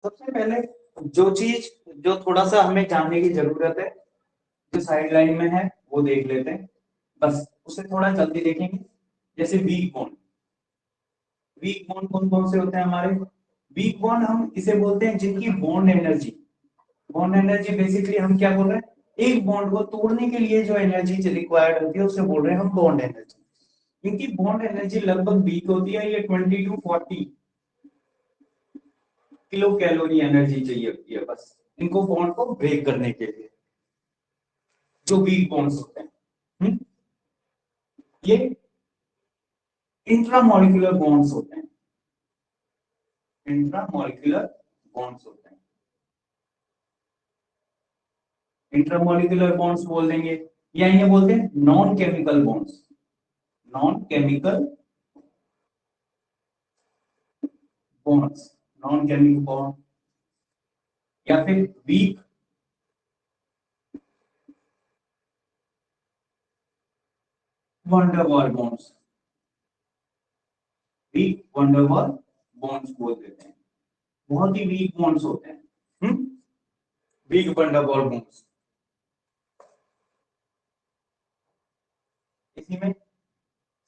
सबसे पहले जो चीज जो थोड़ा सा हमें जानने की जरूरत है, जो साइड लाइन में है वो देख लेते हैं, बस उसे थोड़ा जल्दी देखेंगे। जैसे वीक बॉन्ड, वीक बॉन्ड कौन कौन से होते हैं हमारे? वीक बॉन्ड हम इसे बोलते हैं जिनकी bond energy, bond energy basically हम क्या बोल रहे हैं, एक बॉन्ड को तोड़ने के लिए जो एनर्जी रिक्वायर्ड होती है उसे बोल रहे हैं हम बॉन्ड एनर्जी। इनकी बॉन्ड एनर्जी लगभग वीक होती है, ये 20 to 40 किलो कैलोरी एनर्जी चाहिए होती है बस इनको बॉन्ड को ब्रेक करने के लिए, जो वीक बॉन्ड्स होते हैं। ये इंट्रामोलिकुलर बॉन्ड्स होते हैं, इंट्रामोलिकुलर बॉन्ड्स होते हैं। इंट्रामोलिकुलर बॉन्ड्स बोल देंगे, या इन्हें बोलते हैं non chemical bonds, non chemical bonds, non chemical bond, या फिर weak Van der Waals bonds, weak Van der Waals bonds बोल देते हैं। बहुत ही वीक बॉन्ड्स होते हैं वीक वंडरवाल बॉन्ड्स। इसी में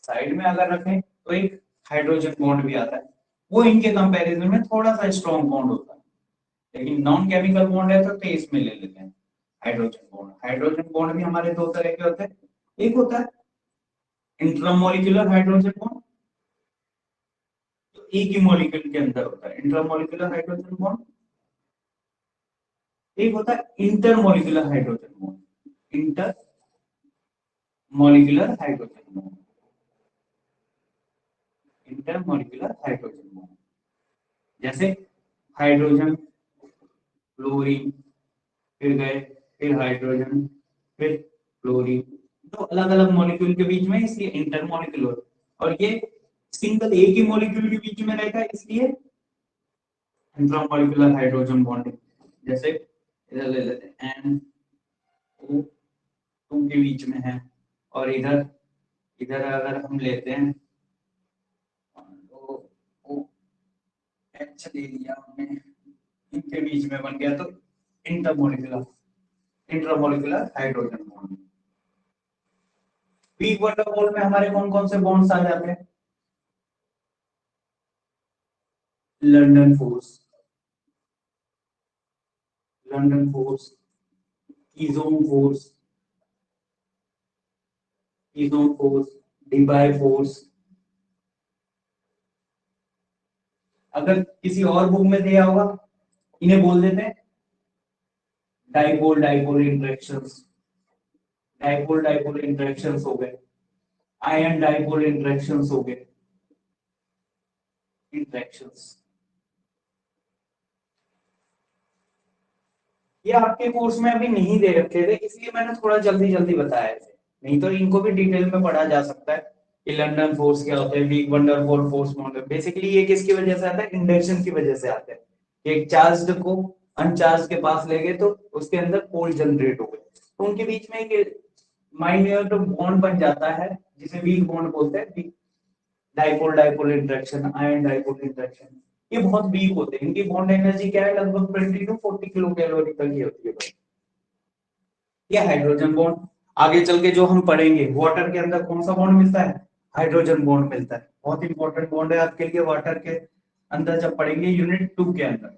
साइड में अगर रखें तो एक हाइड्रोजन बॉन्ड भी आता है, वो इनके कंपैरिजन में थोड़ा सा स्ट्रॉन्ग बॉन्ड होता है, लेकिन नॉन केमिकल बॉन्ड है तो इसमें ले लेते हैं हाइड्रोजन बॉन्ड। हाइड्रोजन बॉन्ड भी हमारे दो तरह के होते हैं, एक होता है इंट्रामोलिकुलर हाइड्रोजन बॉन्ड, तो एक ही मॉलिक्यूल के अंदर होता है इंट्रामोलिकुलर हाइड्रोजन बॉन्ड। एक होता है intermolecular hydrogen bond, inter molecular hydrogen bond, intermolecular hydrogen bond. जैसे हाइड्रोजन, क्लोरीन, फिर गए, फिर हाइड्रोजन, फिर क्लोरीन, तो अलग अलग मॉलिक्यूल के बीच में, इसलिए इंटरमोलिकुलर। और ये सिंगल एक ही मॉलिक्यूल के बीच में रहता है, इसलिए इंट्रामोलिकुलर हाइड्रोजन बॉन्डिंग। जैसे इधर ले लेते हैं NO2 के बीच में है, और इधर इधर अगर हम लेते हैं तो OH ले लिया हमने, इनके बीच में बन गया तो intermolecular, intramolecular hydrogen bond. Weak van der bond में हमारे कौन कौन से बॉन्ड्स आ जाते हैं? London force, London force, Keesom force, Keesom force, Debye force. अगर किसी और बुक में दिया होगा, इन्हें बोल देते हैं dipole dipole interactions, dipole dipole interactions हो गए, आयन डाइपोल इंटरेक्शंस हो गए, इंटरेक्शंस। ये आपके कोर्स में अभी नहीं दे रखे थे, इसलिए मैंने थोड़ा जल्दी जल्दी बताया थे, नहीं तो इनको भी डिटेल में पढ़ा जा सकता है कि लंदन फोर्स क्या होता है, weak Van der Waals force model. Basically ये किसकी वजह से आता है? इंडक्शन की वजह से आता है। एक चार्ज को अनचार्ज के पास ले गए तो उसके अंदर पोल जनरेट हो गए, तो उनके बीच में एक माइन्यूट बॉन्ड बन जाता है जिसे वीक बॉन्ड बोलते हैं। Dipole dipole interaction, ion dipole interaction, ये बहुत वीक होते हैं। इनकी बॉन्ड एनर्जी क्या है? लगभग 20 to 40 किलो कैलोरी तक ही होती है। ये हाइड्रोजन बॉन्ड आगे चल के जो हम पढ़ेंगे, वाटर के अंदर कौन सा बॉन्ड मिलता है? हाइड्रोजन बॉन्ड मिलता है। बहुत इंपॉर्टेंट बॉन्ड है आपके लिए वाटर के अंदर जब पढ़ेंगे यूनिट 2 के अंदर।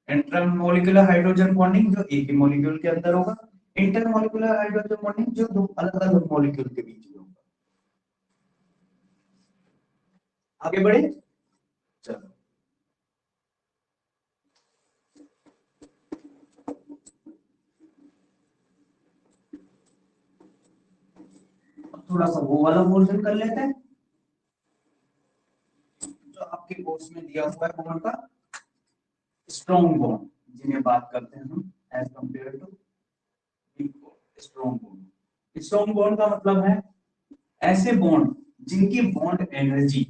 इंटरमोलिकुलर हाइड्रोजन बॉन्डिंग जो एक ही मॉलिक्यूल के अंदर होगा, इंटरमोलिकुलर हाइड्रोजन बॉन्डिंग जो दो अलग अलग मॉलिक्यूल के बीच में होगा। आगे बढ़े, चलो। थोड़ा सा वो वाला पोर्शन कर लेते हैं जो आपके कोर्स में दिया हुआ है, बॉन्ड का स्ट्रॉन्ग बॉन्ड, जिन्हें बात करते हैं हम as compare to strong bond. Strong bond का मतलब है ऐसे बॉन्ड जिनकी बॉन्ड एनर्जी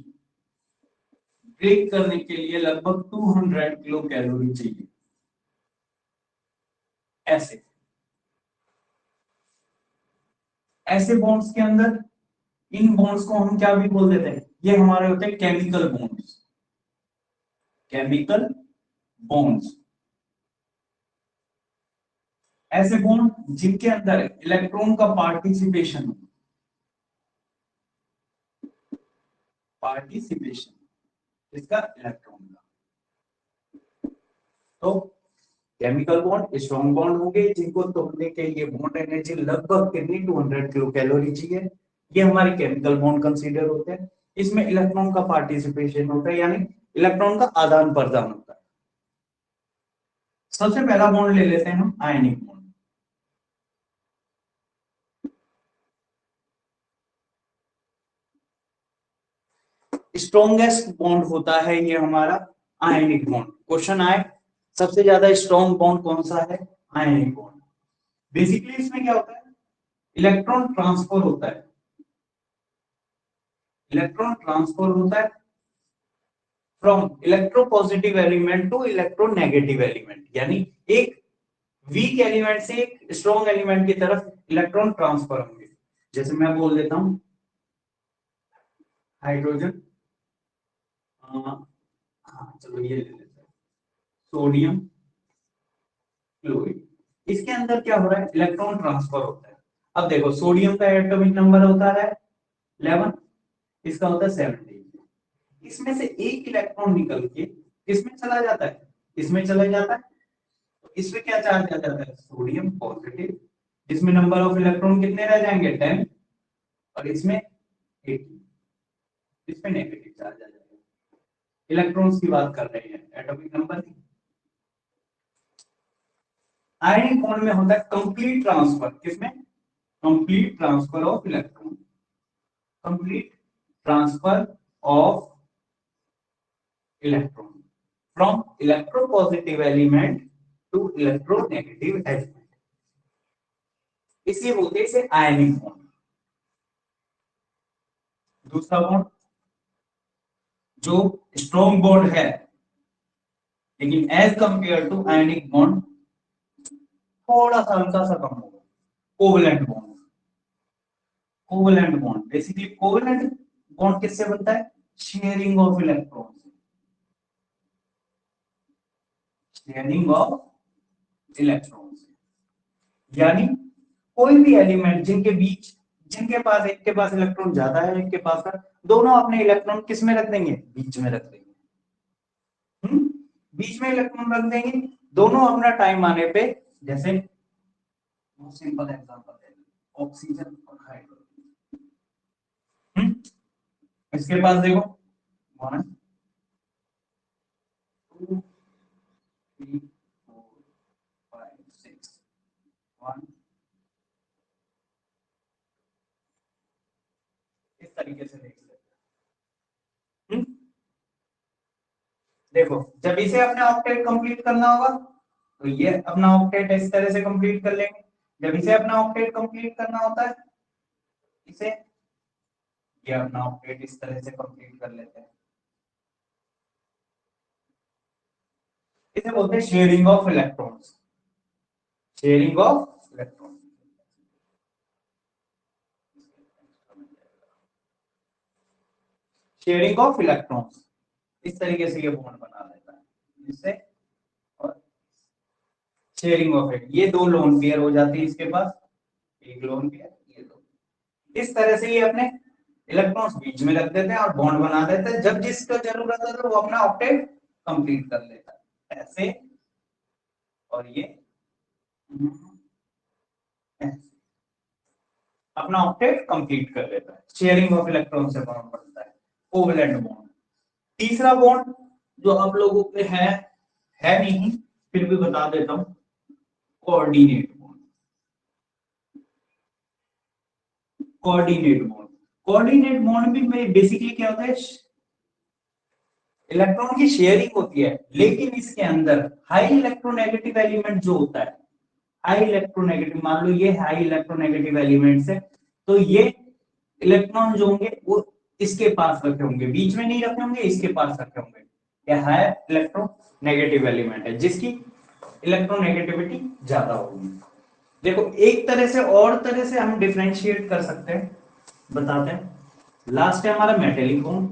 ब्रेक करने के लिए लगभग 200 किलो कैलोरी चाहिए। ऐसे ऐसे बॉन्ड्स के अंदर इन बॉन्ड्स को हम क्या भी बोल देते हैं? ये हमारे होते हैं केमिकल बॉन्ड्स, केमिकल बॉन्ड्स। ऐसे बॉन्ड जिनके अंदर इलेक्ट्रॉन का पार्टिसिपेशन इसका इलेक्ट्रॉन का, तो केमिकल बॉन्ड स्ट्रॉन्ग बॉन्ड होंगे जिनको तोड़ने के लिए बॉन्ड एनर्जी लगभग कितनी 200 किलो कैलोरी चाहिए, ये हमारे केमिकल बॉन्ड कंसीडर होते हैं। इसमें इलेक्ट्रॉन का पार्टिसिपेशन होता है, यानी इलेक्ट्रॉन का आदान प्रदान होता है। सबसे पहला बॉन्ड ले लेते हैं हम आयनिक बॉन्ड। स्ट्रॉन्गेस्ट बॉन्ड होता है ये हमारा आयनिक बॉन्ड। क्वेश्चन आए सबसे ज्यादा स्ट्रॉन्ग बॉन्ड कौन सा है, आयनिक बॉन्ड। बेसिकली इसमें क्या होता है, इलेक्ट्रॉन ट्रांसफर होता है, इलेक्ट्रॉन ट्रांसफर होता है from electropositive element to electronegative element, यानी एक वीक एलिमेंट से एक स्ट्रॉन्ग एलिमेंट की तरफ इलेक्ट्रॉन ट्रांसफर होंगे। जैसे मैं बोल देता हूं हाइड्रोजन, हाँ चलो ये ले लेते हैं सोडियम क्लोराइड, इसके अंदर क्या हो रहा है, इलेक्ट्रॉन ट्रांसफर होता है। अब देखो सोडियम का एटॉमिक नंबर होता है 11, इसका होता है 17, इसमें से एक इलेक्ट्रॉन निकल के इसमें चला जाता है, इसमें चला जाता है, तो इसमें क्या चार्ज आ जाता है, सोडियम पॉजिटिव, इसमें नंबर ऑफ इलेक्ट्रॉन कितने रह जाएंगे 10, और इसमें 18, इसमें नेगेटिव चार्ज आ जाएगा। इलेक्ट्रॉन्स की बात कर रहे हैं, एटॉमिक नंबर की। आयनिक बॉन्ड में होता है कंप्लीट ट्रांसफर, किसमें, complete transfer of electron, complete transfer of electron from electropositive element to electronegative element, इसलिए बोलते हैं इसे आयनिक बॉन्ड। दूसरा बॉन्ड जो स्ट्रॉन्ग बॉन्ड है लेकिन as compare to ionic bond थोड़ा सा हल्का सा कम होगा, covalent bond. Covalent bond, basically covalent bond किससे बनता है, sharing of electron, sharing of electron, यानी कोई भी एलिमेंट जिनके बीच, जिनके पास एक के पास इलेक्ट्रॉन ज्यादा है एक के पास है, दोनों अपने इलेक्ट्रॉन किस में रख देंगे, बीच में रख देंगे। बीच में इलेक्ट्रॉन रख देंगे, दोनों अपना टाइम आने पे, जैसे सिंपल एग्जांपल है ऑक्सीजन और हाइड्रोजन, इसके पास देखो 1 2 3 4 5 6 1, इस तरीके से देख सकते हैं। देखो जब इसे अपने ऑक्टेट कंप्लीट करना होगा तो ये अपना ऑक्टेट इस तरह से कंप्लीट कर लेंगे, जब इसे अपना ऑक्टेट कंप्लीट करना होता है इसे, ये अपना ऑक्टेट इस तरह से कंप्लीट कर लेते हैं, इसे बोलते हैं sharing of electrons, sharing of electron, sharing of electrons, इस तरीके से ये बॉन्ड बना लेता है इससे, और शेयरिंग ऑफ इट, ये दो लोन पेयर हो जाती है इसके पास, एक लोन पेयर, ये दो, इस तरह से ये अपने इलेक्ट्रॉन्स बीच में रख देते हैं और बॉन्ड बना देते हैं, जब जिसका जरूरत है तो वो अपना ऑक्टेट कंप्लीट कर लेता है ऐसे, और ये ऐसे अपना ऑक्टेट कंप्लीट कर लेता है, शेयरिंग ऑफ इलेक्ट्रॉन से बॉन्ड बनता है, कोवेलेंट बॉन्ड। तीसरा बॉन्ड जो आप लोगों पे है नहीं फिर भी बता देता हूं, coordinate bond, coordinate bond, coordinate bond भी बेसिकली क्या होता है, इलेक्ट्रॉन की शेयरिंग होती है, लेकिन इसके अंदर हाई इलेक्ट्रोनेगेटिव एलिमेंट जो होता है, हाई इलेक्ट्रोनेगेटिव, मान लो ये हाई इलेक्ट्रोनेगेटिव एलिमेंट्स है, तो ये इलेक्ट्रॉन जो होंगे वो इसके पास रखे होंगे, बीच में नहीं रखे होंगे, इसके पास रखे होंगे, यह हाई इलेक्ट्रोनेगेटिव एलिमेंट है जिसकी इलेक्ट्रोनेगेटिविटी ज्यादा होगी। देखो एक तरह से और तरह से हम डिफरेंशिएट कर सकते हैं, बताते हैं। लास्ट है हमारा metallic bond,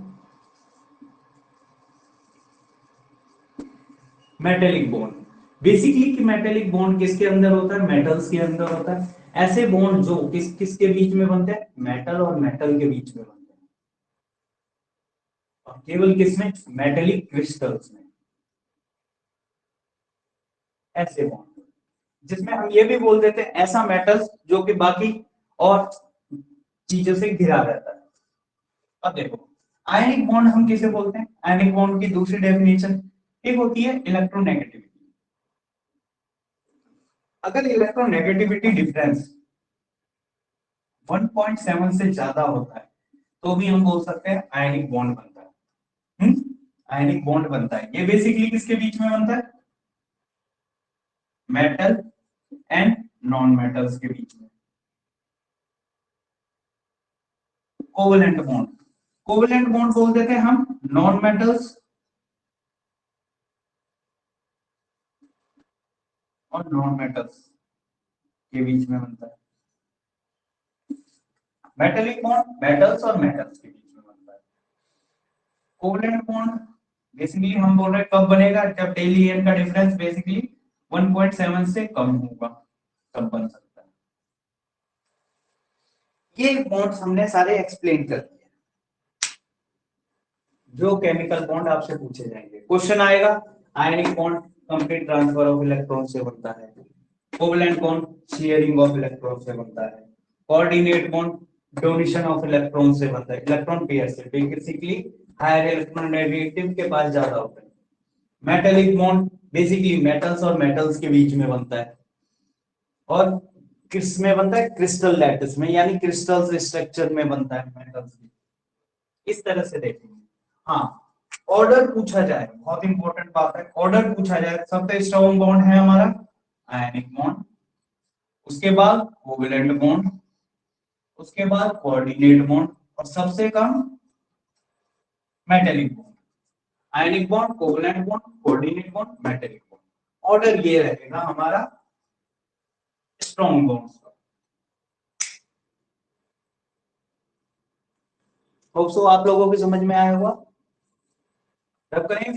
metallic bond, basically कि मेटेलिक बॉन्ड किसके अंदर होता है, मेटल्स के अंदर होता है। ऐसे बॉन्ड जो किसके बीच में बनते हैं, मेटल और मेटल के बीच में बनते हैं, और केवल किसमें, मेटेलिक क्रिस्टल्स में, ऐसे बॉन्ड जिसमें हम ये भी बोल देते हैं ऐसा मेटल जो कि बाकी और चीजों से घिरा रहता है। अब देखो आयनिक बॉन्ड हम किसे बोलते हैं, आयनिक बॉन्ड की दूसरी डेफिनेशन एक होती है इलेक्ट्रोनेगेटिविटी। अगर इलेक्ट्रोनेगेटिविटी डिफरेंस 1.7 से ज्यादा होता है तो भी हम बोल सकते हैं आयनिक बॉन्ड बनता है। आयनिक बॉन्ड बनता है, ये बेसिकली किसके बीच में बनता है, मेटल एंड नॉन मेटल्स के बीच में। कोवेलेंट बॉन्ड, कोवेलेंट बॉन्ड बोल देते हैं हम नॉन मेटल्स और नॉन मेटल्स के बीच में बनता है। मेटेलिक बॉन्ड मेटल्स और मेटल्स के बीच में बनता है। कोवेलेंट बॉन्ड बेसिकली हम बोल रहे हैं कब बनेगा, जब डेली एन का डिफरेंस बेसिकली 1.7 से कम होगा तब बन सकता है। ये बॉन्ड्स हमने सारे एक्सप्लेन कर दिए। जो केमिकल बॉन्ड आपसे पूछे जाएंगे, क्वेश्चन आएगा ionic bond complete transfer of electron से बनता है, covalent bond sharing of electron से बनता है, coordinate bond donation of electron से बनता है, इलेक्ट्रॉन पेयर से, बेसिकली हायर इलेक्ट्रोनेगेटिव के पास ज्यादा होता है। मेटेलिक बॉन्ड बेसिकली मेटल्स और मेटल्स के बीच में बनता है, और किस में बनता है, क्रिस्टल लैटिस में, यानी क्रिस्टल्स स्ट्रक्चर में बनता है मेटल्स की। इस तरह से देखेंगे। हाँ, ऑर्डर पूछा जाए, बहुत इंपॉर्टेंट बात है, ऑर्डर पूछा जाए, सबसे स्ट्रॉन्ग बॉन्ड है हमारा आयनिक बॉन्ड, उसके बाद कोवेलेंट बॉन्ड, उसके बाद कोऑर्डिनेट बॉन्ड, और सबसे कम metallic bond. Ionic bond, covalent bond, coordinate bond, metallic bond. Order ये रहेगा हमारा स्ट्रॉन्ग बॉन्ड्स का। होप सो आप लोगों की समझ में आया होगा। अब करेंगे